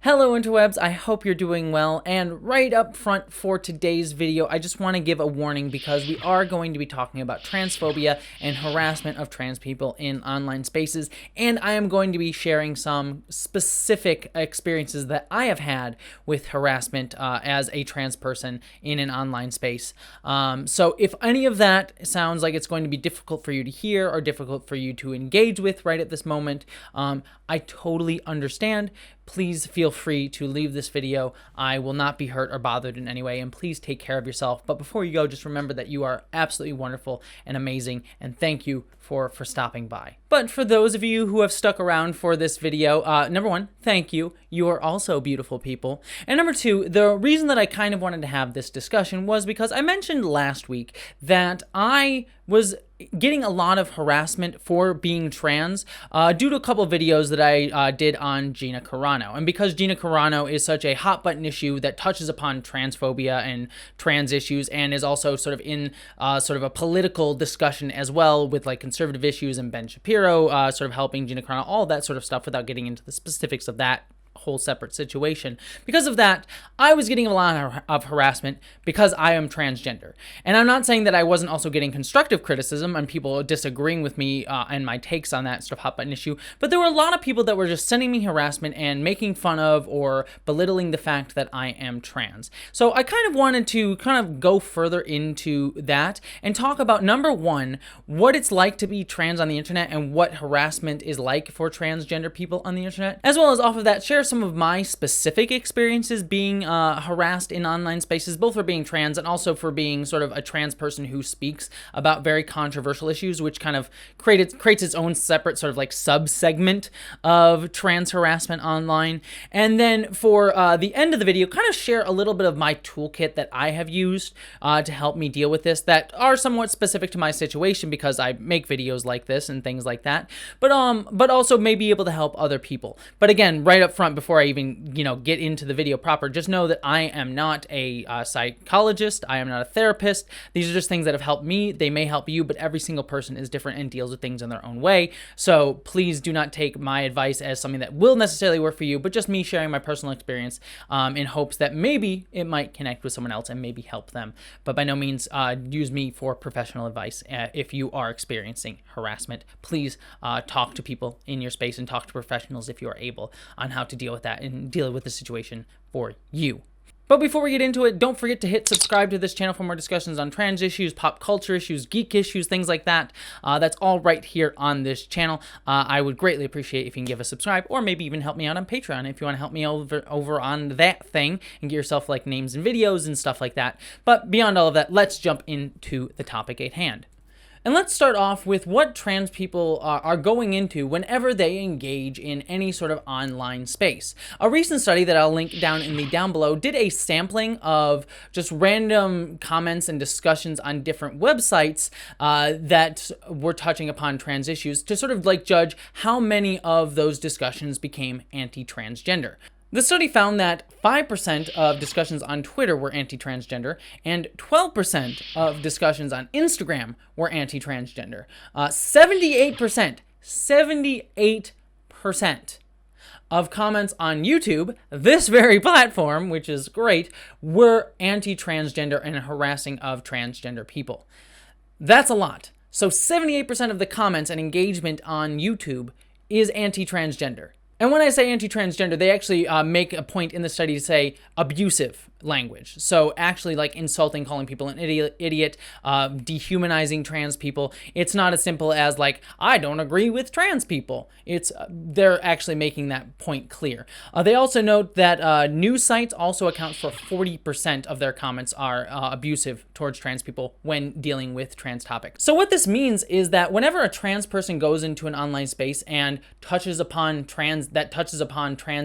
Hello interwebs, I hope you're doing well, and right up front for today's video, I just want to give a warning because we are going to be talking about transphobia and harassment of trans people in online spaces, and I am going to be sharing some specific experiences that I have had with harassment as a trans person in an online space. So if any of that sounds like it's going to be difficult for you to hear or difficult for you to engage with right at this moment, I totally understand. Please feel free to leave this video. I will not be hurt or bothered in any way, and please take care of yourself. But before you go, just remember that you are absolutely wonderful and amazing, and thank you for stopping by. But for those of you who have stuck around for this video, number one, thank you. You are also beautiful people. And number two, the reason that I kind of wanted to have this discussion was because I mentioned last week that I was getting a lot of harassment for being trans due to a couple of videos that I did on Gina Carano. And because Gina Carano is such a hot button issue that touches upon transphobia and trans issues and is also sort of in sort of a political discussion as well with like conservative issues and Ben Shapiro sort of helping Gina Carano, all that sort of stuff without getting into the specifics of that whole separate situation. Because of that, I was getting a lot of harassment because I am transgender. And I'm not saying that I wasn't also getting constructive criticism and people disagreeing with me and my takes on that sort of hot button issue, but there were a lot of people that were just sending me harassment and making fun of or belittling the fact that I am trans. So I kind of wanted to kind of go further into that and talk about, number one, what it's like to be trans on the internet and what harassment is like for transgender people on the internet, as well as off of that, share some of my specific experiences being harassed in online spaces, both for being trans and also for being sort of a trans person who speaks about very controversial issues, which kind of creates its own separate sort of like sub-segment of trans harassment online. And then for the end of the video, kind of share a little bit of my toolkit that I have used to help me deal with this that are somewhat specific to my situation because I make videos like this and things like that, but also may be able to help other people. But again, right up front, before I even, get into the video proper, just know that I am not a psychologist. I am not a therapist. These are just things that have helped me. They may help you, but every single person is different and deals with things in their own way. So please do not take my advice as something that will necessarily work for you, but just me sharing my personal experience in hopes that maybe it might connect with someone else and maybe help them. But by no means use me for professional advice. If you are experiencing harassment, please talk to people in your space and talk to professionals if you are able on how to deal with that and deal with the situation for you. But before we get into it, don't forget to hit subscribe to this channel for more discussions on trans issues, pop culture issues, geek issues, things like that. That's all right here on this channel. I would greatly appreciate if you can give a subscribe or maybe even help me out on Patreon if you want to help me over on that thing and get yourself like names and videos and stuff like that. But beyond all of that, let's jump into the topic at hand. And let's start off with what trans people are going into whenever they engage in any sort of online space. A recent study that I'll link down below did a sampling of just random comments and discussions on different websites that were touching upon trans issues to sort of like judge how many of those discussions became anti-transgender. The study found that 5% of discussions on Twitter were anti-transgender, and 12% of discussions on Instagram were anti-transgender. 78% of comments on YouTube, this very platform, which is great, were anti-transgender and harassing of transgender people. That's a lot. So 78% of the comments and engagement on YouTube is anti-transgender. And when I say anti-transgender, they actually make a point in the study to say abusive language. So actually like insulting, calling people an idiot, dehumanizing trans people. It's not as simple as like, I don't agree with trans people. It's they're actually making that point clear. They also note that news sites also account for 40% of their comments are abusive towards trans people when dealing with trans topics. So what this means is that whenever a trans person goes into an online space and touches upon trans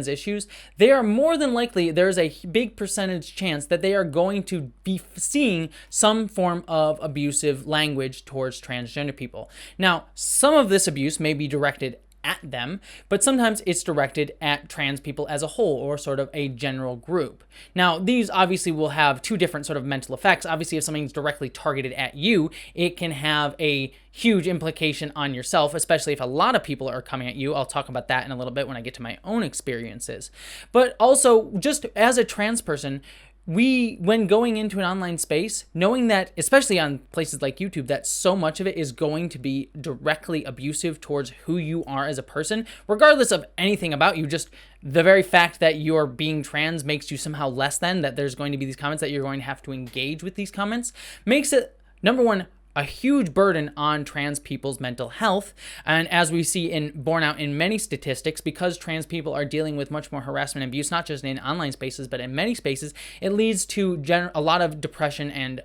issues, they are more than likely, there's a big percentage chance that they are going to be seeing some form of abusive language towards transgender people. Now, some of this abuse may be directed at them, but sometimes it's directed at trans people as a whole, or sort of a general group. Now, these obviously will have two different sort of mental effects. Obviously, if something's directly targeted at you, it can have a huge implication on yourself, especially if a lot of people are coming at you. I'll talk about that in a little bit when I get to my own experiences. But also, just as a trans person, when going into an online space, knowing that, especially on places like YouTube, that so much of it is going to be directly abusive towards who you are as a person, regardless of anything about you, just the very fact that you're being trans makes you somehow less than, that there's going to be these comments, that you're going to have to engage with these comments, makes it, number one, a huge burden on trans people's mental health. And as we see borne out in many statistics, because trans people are dealing with much more harassment and abuse, not just in online spaces, but in many spaces, it leads to a lot of depression and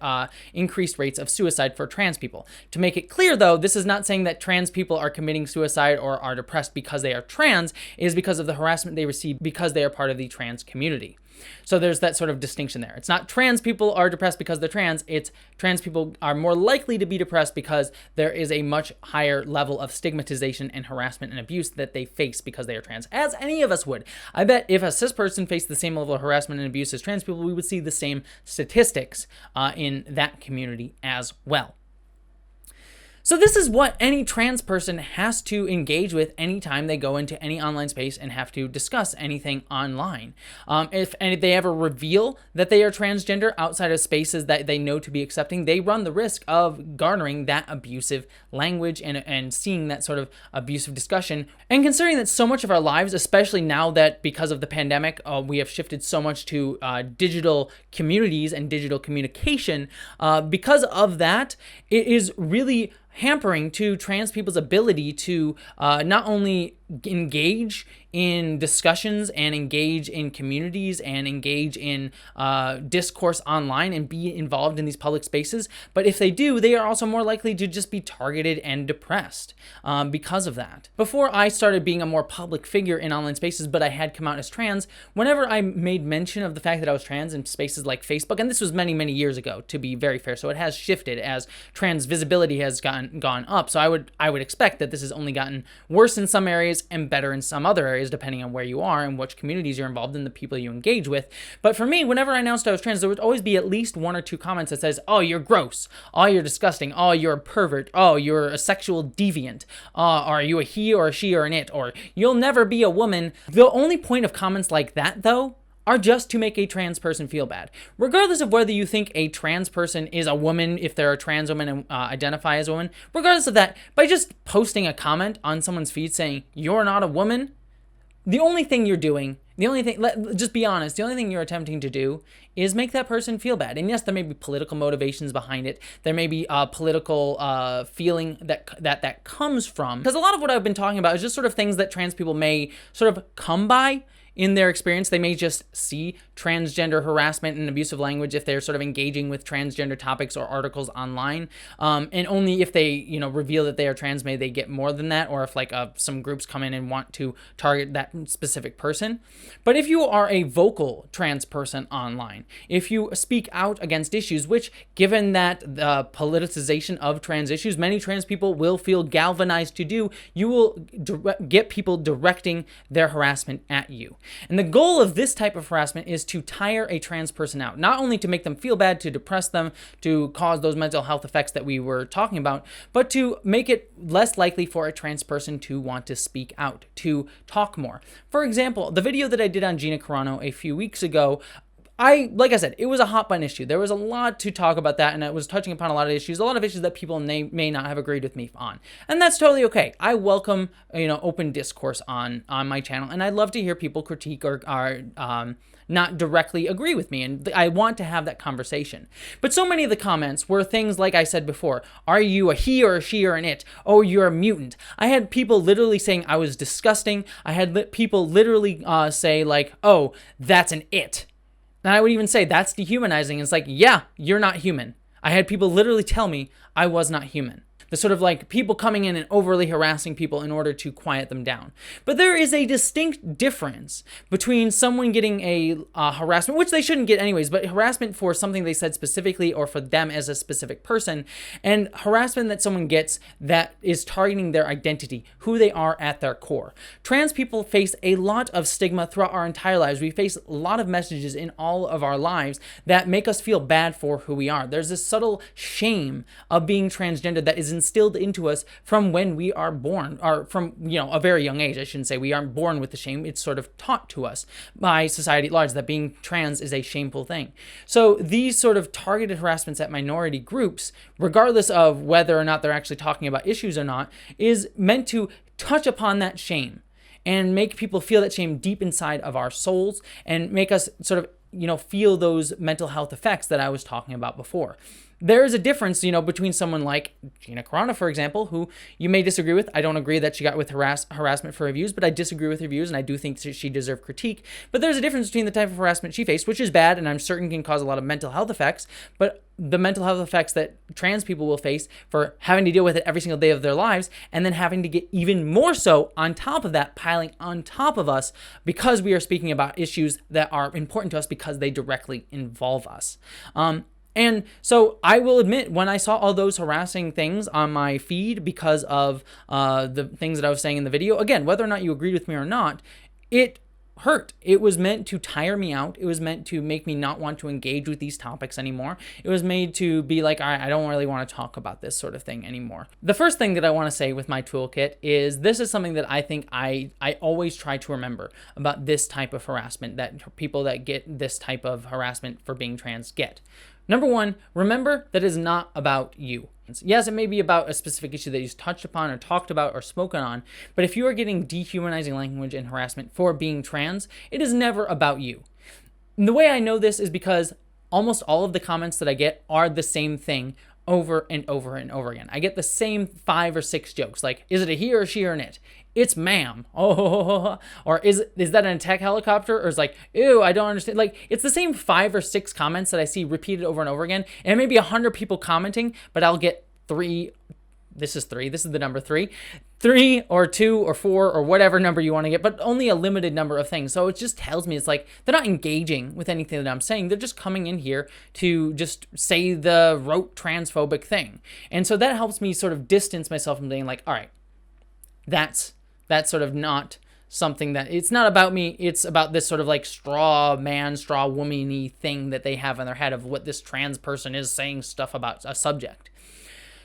increased rates of suicide for trans people. To make it clear, though, this is not saying that trans people are committing suicide or are depressed because they are trans. It is because of the harassment they receive because they are part of the trans community. So there's that sort of distinction there. It's not trans people are depressed because they're trans. It's trans people are more likely to be depressed because there is a much higher level of stigmatization and harassment and abuse that they face because they are trans, as any of us would. I bet if a cis person faced the same level of harassment and abuse as trans people, we would see the same statistics in that community as well. So this is what any trans person has to engage with anytime they go into any online space and have to discuss anything online. If they ever reveal that they are transgender outside of spaces that they know to be accepting, they run the risk of garnering that abusive language and seeing that sort of abusive discussion. And considering that so much of our lives, especially now that because of the pandemic, we have shifted so much to digital communities and digital communication, because of that, it is really hampering to trans people's ability to not only engage in discussions and engage in communities and engage in discourse online and be involved in these public spaces, but if they do, they are also more likely to just be targeted and depressed because of that. Before I started being a more public figure in online spaces, but I had come out as trans, whenever I made mention of the fact that I was trans in spaces like Facebook, and this was many, many years ago, to be very fair, so it has shifted as trans visibility has gone up, so I would expect that this has only gotten worse in some areas and better in some other areas, depending on where you are and which communities you're involved in, the people you engage with. But for me, whenever I announced I was trans, there would always be at least one or two comments that says, oh, you're gross, oh, you're disgusting, oh, you're a pervert, oh, you're a sexual deviant, are you a he or a she or an it, or you'll never be a woman. The only point of comments like that, though, are just to make a trans person feel bad. Regardless of whether you think a trans person is a woman, if they're a trans woman and identify as a woman, regardless of that, by just posting a comment on someone's feed saying, you're not a woman, the only thing you're doing, just be honest, the only thing you're attempting to do is make that person feel bad. And yes, there may be political motivations behind it. There may be a political feeling that comes from, because a lot of what I've been talking about is just sort of things that trans people may sort of come by in their experience. They may just see transgender harassment and abusive language if they're sort of engaging with transgender topics or articles online. And only if they, reveal that they are trans may they get more than that, or if some groups come in and want to target that specific person. But if you are a vocal trans person online, if you speak out against issues, which given that the politicization of trans issues, many trans people will feel galvanized to do, you will get people directing their harassment at you. And the goal of this type of harassment is to tire a trans person out, not only to make them feel bad, to depress them, to cause those mental health effects that we were talking about, but to make it less likely for a trans person to want to speak out, to talk more. For example, the video that I did on Gina Carano a few weeks ago, like I said, it was a hot button issue. There was a lot to talk about that, and it was touching upon a lot of issues that people may not have agreed with me on. And that's totally okay. I welcome, open discourse on my channel, and I'd love to hear people critique or not directly agree with me, and I want to have that conversation. But so many of the comments were things like I said before, are you a he or a she or an it? Oh, you're a mutant. I had people literally saying I was disgusting. I had people literally say oh, that's an it. And I would even say that's dehumanizing. It's yeah, you're not human. I had people literally tell me I was not human. the sort of like people coming in and overly harassing people in order to quiet them down. But there is a distinct difference between someone getting a harassment, which they shouldn't get anyways, but harassment for something they said specifically or for them as a specific person, and harassment that someone gets that is targeting their identity, who they are at their core. Trans people face a lot of stigma throughout our entire lives. We face a lot of messages in all of our lives that make us feel bad for who we are. There's this subtle shame of being transgender that is instilled into us from when we are born, or from, a very young age. I shouldn't say we aren't born with the shame. It's sort of taught to us by society at large that being trans is a shameful thing. So these sort of targeted harassments at minority groups, regardless of whether or not they're actually talking about issues or not, is meant to touch upon that shame and make people feel that shame deep inside of our souls and make us sort of, feel those mental health effects that I was talking about before. There is a difference, between someone like Gina Carano, for example, who you may disagree with. I don't agree that she got with harassment for her views, but I disagree with her views, and I do think she deserved critique. But there's a difference between the type of harassment she faced, which is bad, and I'm certain can cause a lot of mental health effects, but the mental health effects that trans people will face for having to deal with it every single day of their lives, and then having to get even more so on top of that, piling on top of us, because we are speaking about issues that are important to us because they directly involve us. And so I will admit, when I saw all those harassing things on my feed because of the things that I was saying in the video, again, whether or not you agreed with me or not, it hurt. It was meant to tire me out. It was meant to make me not want to engage with these topics anymore. It was made to be like, all right, I don't really want to talk about this sort of thing anymore. The first thing that I want to say with my toolkit is this is something that I think I always try to remember about this type of harassment that people that get this type of harassment for being trans get. Number one, remember that it is not about you. Yes, it may be about a specific issue that you touched upon or talked about or spoken on, but if you are getting dehumanizing language and harassment for being trans, it is never about you. And the way I know this is because almost all of the comments that I get are the same thing over and over and over again. I get the same 5 or 6 jokes, like, is it a he or a she or an it? It's ma'am. Oh, or is that an attack helicopter? Or it's like, ew, I don't understand. Like, it's the same 5 or 6 comments that I see repeated over and over again. And it may be 100 people commenting, but I'll get 3. This is 3. This is the number 3. 3 or 2 or 4 or whatever number you want to get, but only a limited number of things. So it just tells me it's like they're not engaging with anything that I'm saying. They're just coming in here to just say the rote transphobic thing. And so that helps me sort of distance myself from being like, all right, that's sort of not something that, it's not about me. It's about this sort of like straw man, straw woman-y thing that they have in their head of what this trans person is saying stuff about a subject.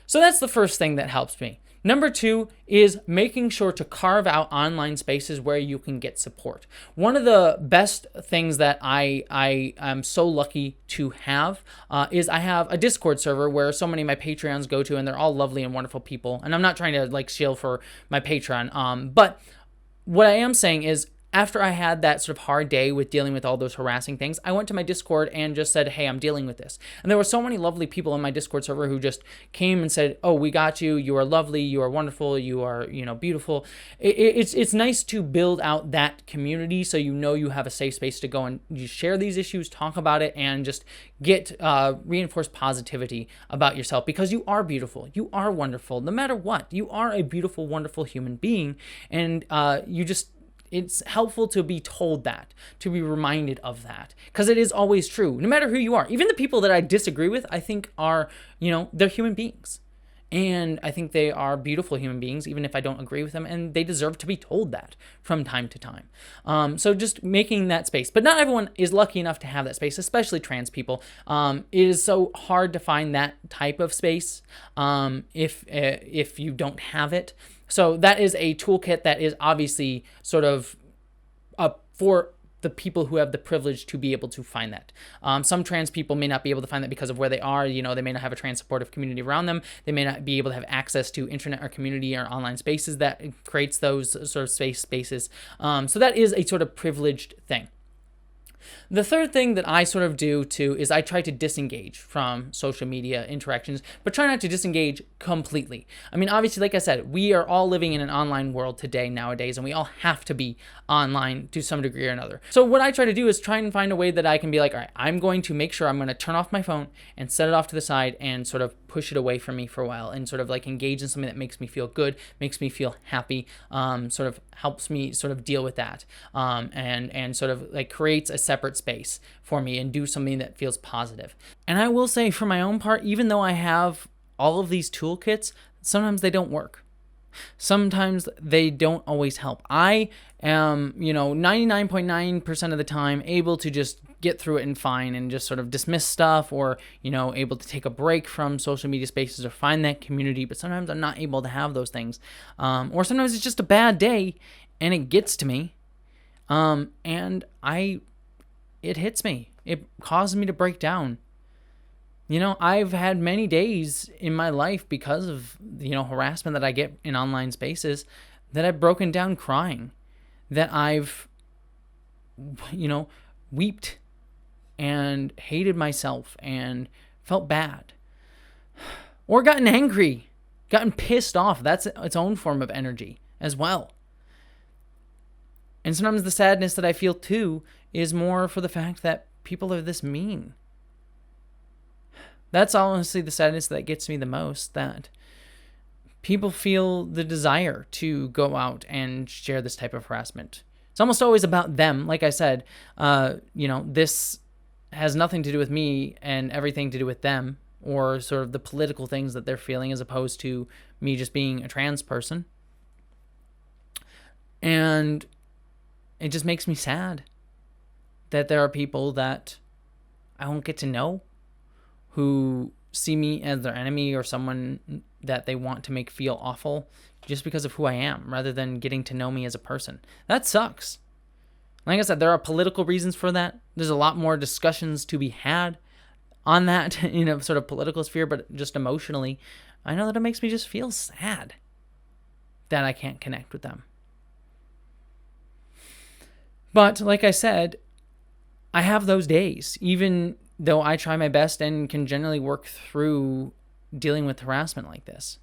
So that's the first thing that helps me. Number 2 is making sure to carve out online spaces where you can get support. One of the best things that I am so lucky to have is I have a Discord server where so many of my Patreons go to, and they're all lovely and wonderful people. And I'm not trying to like shield for my Patreon, but what I am saying is, after I had that sort of hard day with dealing with all those harassing things, I went to my Discord and just said, hey, I'm dealing with this. And there were so many lovely people in my Discord server who just came and said, oh, we got you. You are lovely. You are wonderful. You are, beautiful. It's nice to build out that community so you have a safe space to go and you share these issues, talk about it, and just get reinforced positivity about yourself, because you are beautiful. You are wonderful. No matter what, you are a beautiful, wonderful human being. And it's helpful to be told that, to be reminded of that, because it is always true, no matter who you are. Even the people that I disagree with, I think are, they're human beings. And I think they are beautiful human beings, even if I don't agree with them, and they deserve to be told that from time to time. So just making that space. But not everyone is lucky enough to have that space, especially trans people. It is so hard to find that type of space if you don't have it. So that is a toolkit that is obviously sort of for the people who have the privilege to be able to find that. Some trans people may not be able to find that because of where they are. They may not have a trans supportive community around them. They may not be able to have access to internet or community or online spaces that creates those sort of spaces. So that is a sort of privileged thing. The third thing that I sort of do too is I try to disengage from social media interactions, but try not to disengage completely. I mean, obviously, like I said, we are all living in an online world today nowadays, and we all have to be online to some degree or another. So what I try to do is try and find a way that I can be like, all right, I'm going to make sure I'm going to turn off my phone and set it off to the side and sort of push it away from me for a while and sort of like engage in something that makes me feel good, makes me feel happy, sort of helps me sort of deal with that, and sort of like creates a separate space for me and do something that feels positive. And I will say, for my own part, even though I have all of these toolkits, sometimes they don't work. Sometimes they don't always help. I am, 99.9% of the time able to just get through it and fine and just sort of dismiss stuff, or, able to take a break from social media spaces or find that community. But sometimes I'm not able to have those things. Or sometimes it's just a bad day and it gets to me. And it hits me. It causes me to break down. I've had many days in my life because of, harassment that I get in online spaces, that I've broken down crying, that I've, weeped and hated myself and felt bad, or gotten angry, gotten pissed off. That's its own form of energy as well. And sometimes the sadness that I feel too is more for the fact that people are this mean. That's honestly the sadness that gets me the most, that people feel the desire to go out and share this type of harassment. It's almost always about them. Like I said, this has nothing to do with me and everything to do with them, or sort of the political things that they're feeling, as opposed to me just being a trans person. And it just makes me sad that there are people that I won't get to know, who see me as their enemy or someone that they want to make feel awful just because of who I am, rather than getting to know me as a person. That sucks. Like I said, there are political reasons for that. There's a lot more discussions to be had on that in a sort of political sphere, but just emotionally, I know that it makes me just feel sad that I can't connect with them. But like I said, I have those days, even though I try my best and can generally work through dealing with harassment like this.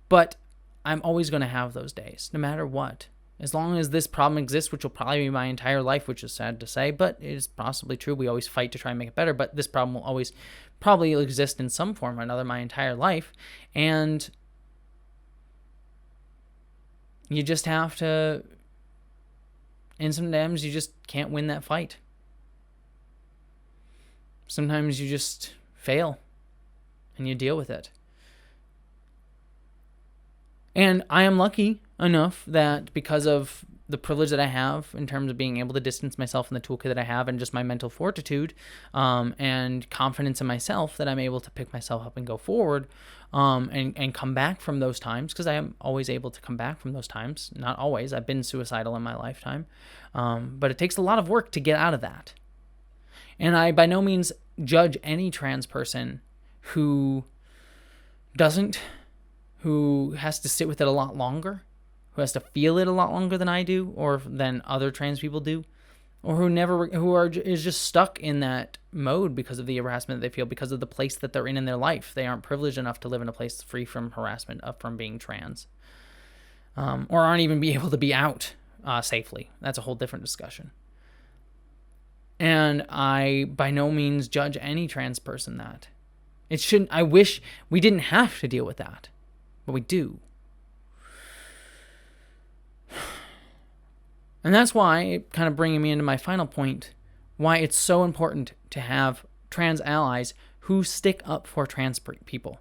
But I'm always going to have those days, no matter what. As long as this problem exists, which will probably be my entire life, which is sad to say, but it is possibly true. We always fight to try and make it better, but this problem will always probably exist in some form or another my entire life. And you just have to, and sometimes you just can't win that fight. Sometimes you just fail and you deal with it. And I am lucky enough that because of the privilege that I have in terms of being able to distance myself from the toolkit that I have, and just my mental fortitude and confidence in myself, that I'm able to pick myself up and go forward and come back from those times, because I am always able to come back from those times. Not always. I've been suicidal in my lifetime. But it takes a lot of work to get out of that. And I by no means judge any trans person who doesn't, who has to sit with it a lot longer, who has to feel it a lot longer than I do, or than other trans people do, or is just stuck in that mode because of the harassment that they feel, because of the place that they're in their life. They aren't privileged enough to live in a place free from harassment from being trans, or aren't even be able to be out safely. That's a whole different discussion. And I by no means judge any trans person that. It shouldn't. I wish we didn't have to deal with that, but we do. And that's why, kind of bringing me into my final point, why it's so important to have trans allies who stick up for trans people.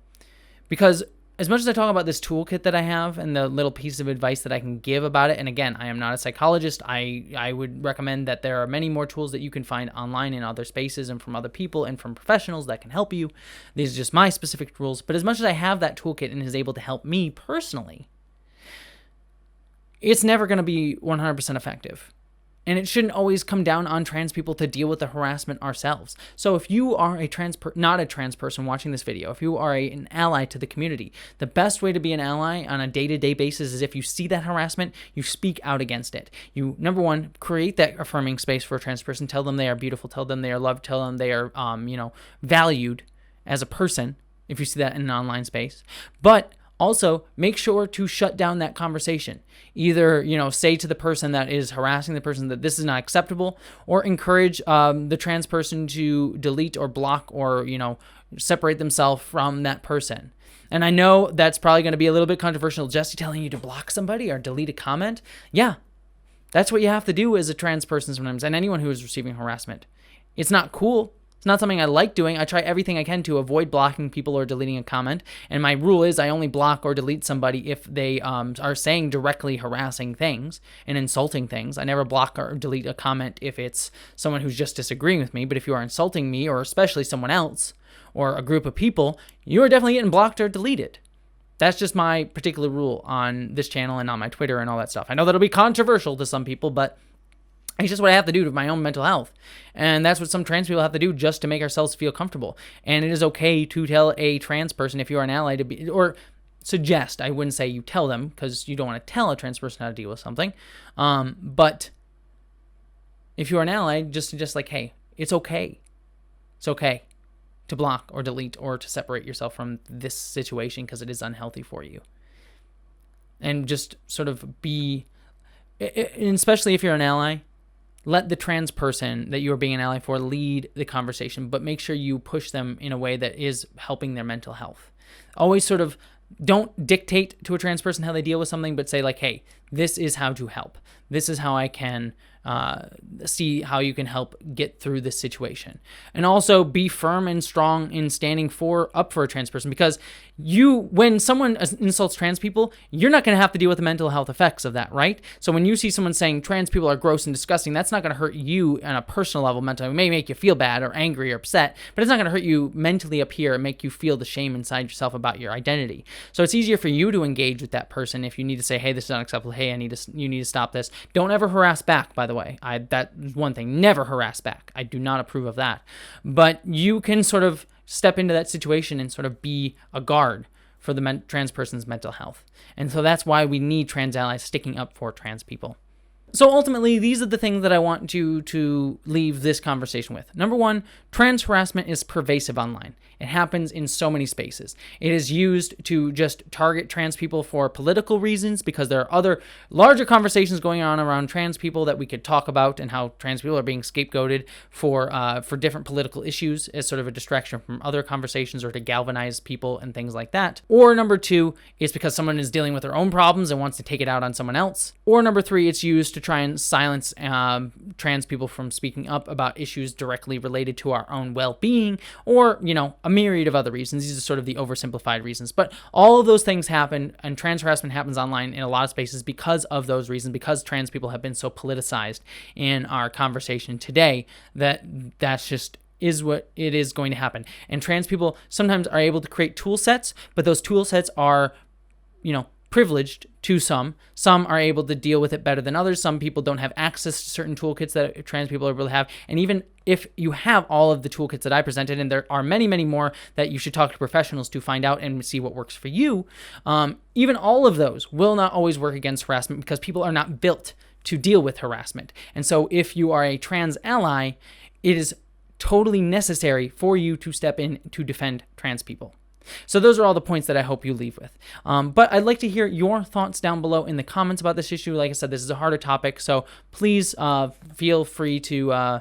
Because as much as I talk about this toolkit that I have and the little piece of advice that I can give about it, and again, I am not a psychologist, I would recommend that there are many more tools that you can find online in other spaces and from other people and from professionals that can help you. These are just my specific rules. But as much as I have that toolkit and is able to help me personally, it's never going to be 100% effective. And it shouldn't always come down on trans people to deal with the harassment ourselves. So if you are not a trans person watching this video, if you are an ally to the community, the best way to be an ally on a day-to-day basis is if you see that harassment, you speak out against it. You, number one, create that affirming space for a trans person. Tell them they are beautiful. Tell them they are loved. Tell them they are, valued as a person, if you see that in an online space. But Also, make sure to shut down that conversation. Either, say to the person that is harassing the person that this is not acceptable, or encourage the trans person to delete or block or, separate themselves from that person. And I know that's probably going to be a little bit controversial. Jessie telling you to block somebody or delete a comment. Yeah, that's what you have to do as a trans person sometimes, and anyone who is receiving harassment. It's not cool. It's not something I like doing. I try everything I can to avoid blocking people or deleting a comment. And my rule is I only block or delete somebody if they are saying directly harassing things and insulting things. I never block or delete a comment if it's someone who's just disagreeing with me. But if you are insulting me, or especially someone else or a group of people, you are definitely getting blocked or deleted. That's just my particular rule on this channel and on my Twitter and all that stuff. I know that'll be controversial to some people, but it's just what I have to do to my own mental health. And that's what some trans people have to do just to make ourselves feel comfortable. And it is okay to tell a trans person, if you are an ally, to be, or suggest, I wouldn't say you tell them, because you don't want to tell a trans person how to deal with something. But if you are an ally, just suggest like, hey, it's okay. It's okay to block or delete or to separate yourself from this situation because it is unhealthy for you. And just sort of be, especially if you're an ally, let the trans person that you are being an ally for lead the conversation, but make sure you push them in a way that is helping their mental health. Always sort of don't dictate to a trans person how they deal with something, but say like, hey, this is how to help. This is how I can see how you can help get through this situation. And also be firm and strong in standing up for a trans person, because when someone insults trans people, you're not going to have to deal with the mental health effects of that, right? So when you see someone saying trans people are gross and disgusting, that's not going to hurt you on a personal level mentally. It may make you feel bad or angry or upset, but it's not going to hurt you mentally up here and make you feel the shame inside yourself about your identity. So it's easier for you to engage with that person if you need to say, hey, this is unacceptable. Hey, you need to stop this. Don't ever harass back, by the way. That is one thing. Never harass back. I do not approve of that. But you can sort of step into that situation and sort of be a guard for the trans person's mental health. And so that's why we need trans allies sticking up for trans people. So ultimately, these are the things that I want you to leave this conversation with. Number one, trans harassment is pervasive online. It happens in so many spaces. It is used to just target trans people for political reasons, because there are other larger conversations going on around trans people that we could talk about, and how trans people are being scapegoated for different political issues as sort of a distraction from other conversations, or to galvanize people and things like that. Or number two, it's because someone is dealing with their own problems and wants to take it out on someone else. Or number three, it's used to try and silence trans people from speaking up about issues directly related to our own well-being, or, a myriad of other reasons. These are sort of the oversimplified reasons. But all of those things happen, and trans harassment happens online in a lot of spaces because of those reasons, because trans people have been so politicized in our conversation today, that's just is what it is going to happen. And trans people sometimes are able to create tool sets, but those tool sets are, privileged to some. Some are able to deal with it better than others. Some people don't have access to certain toolkits that trans people are able to have. And even if you have all of the toolkits that I presented, and there are many, many more that you should talk to professionals to find out and see what works for you, even all of those will not always work against harassment, because people are not built to deal with harassment. And so if you are a trans ally, it is totally necessary for you to step in to defend trans people. So those are all the points that I hope you leave with. But I'd like to hear your thoughts down below in the comments about this issue. Like I said, this is a harder topic, so please feel free to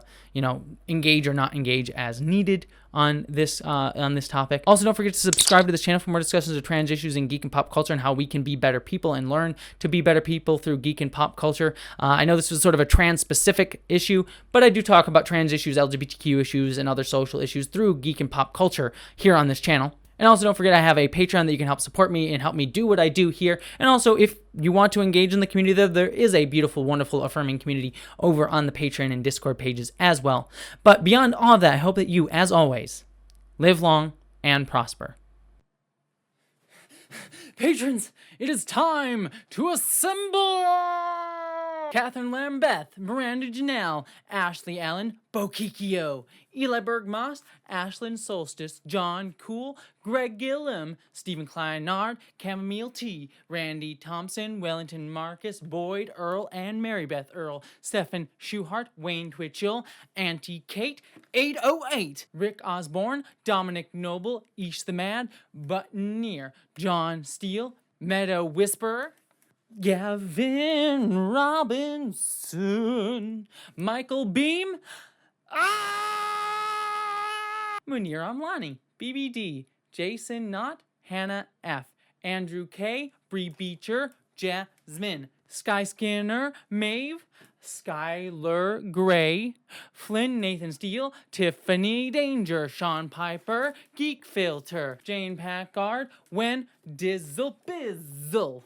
engage or not engage as needed on this topic. Also, don't forget to subscribe to this channel for more discussions of trans issues in geek and pop culture, and how we can be better people and learn to be better people through geek and pop culture. I know this was sort of a trans-specific issue, but I do talk about trans issues, LGBTQ issues, and other social issues through geek and pop culture here on this channel. And also, don't forget, I have a Patreon that you can help support me and help me do what I do here. And also, if you want to engage in the community, there is a beautiful, wonderful, affirming community over on the Patreon and Discord pages as well. But beyond all of that, I hope that you, as always, live long and prosper. Patrons, it is time to assemble! Catherine Lambeth, Miranda Janelle, Ashley Allen, Bokikio, Eli Berg-Moss, Ashlyn Solstice, John Cool, Greg Gillum, Stephen Kleinard, Chamomile T, Randy Thompson, Wellington Marcus, Boyd Earl, and Mary Beth Earl, Stephen Schuhart, Wayne Twitchell, Auntie Kate, 808, Rick Osborne, Dominic Noble, Ish the Mad, Buttoneer, John Steele, Meadow Whisperer, Gavin Robinson, Michael Beam, Munir Amlani, BBD, Jason Knott, Hannah F, Andrew K, Bree Beecher, Jasmine, Sky Skinner, Maeve, Skylar Gray, Flynn Nathan Steele, Tiffany Danger, Sean Piper, Geek Filter, Jane Packard, Wen Dizzle Bizzle.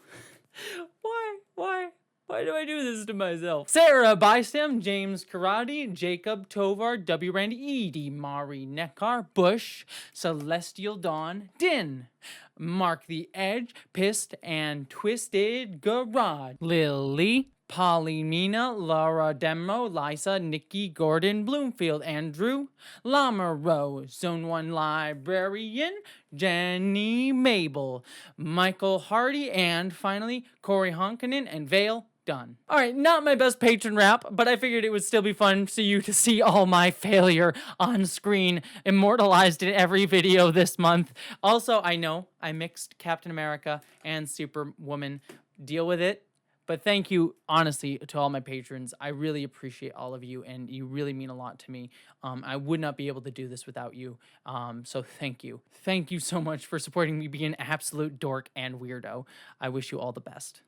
Why do I do this to myself? Sarah Bystem, James Karate, Jacob Tovar, W. Randy, Edie, Mari Neckar, Bush, Celestial Dawn, Din, Mark the Edge, Pissed and Twisted Garage, Lily, Polly Nina, Laura Demo, Liza, Nikki Gordon, Bloomfield, Andrew, Lamaro, Zone 1 Librarian, Jenny Mabel, Michael Hardy, and finally Corey Honkanen and Vale. Done. All right, not my best patron rap, but I figured it would still be fun for you to see all my failure on screen, immortalized in every video this month. Also, I know I mixed Captain America and Superwoman. Deal with it. But thank you, honestly, to all my patrons. I really appreciate all of you, and you really mean a lot to me. I would not be able to do this without you. So thank you. Thank you so much for supporting me being an absolute dork and weirdo. I wish you all the best.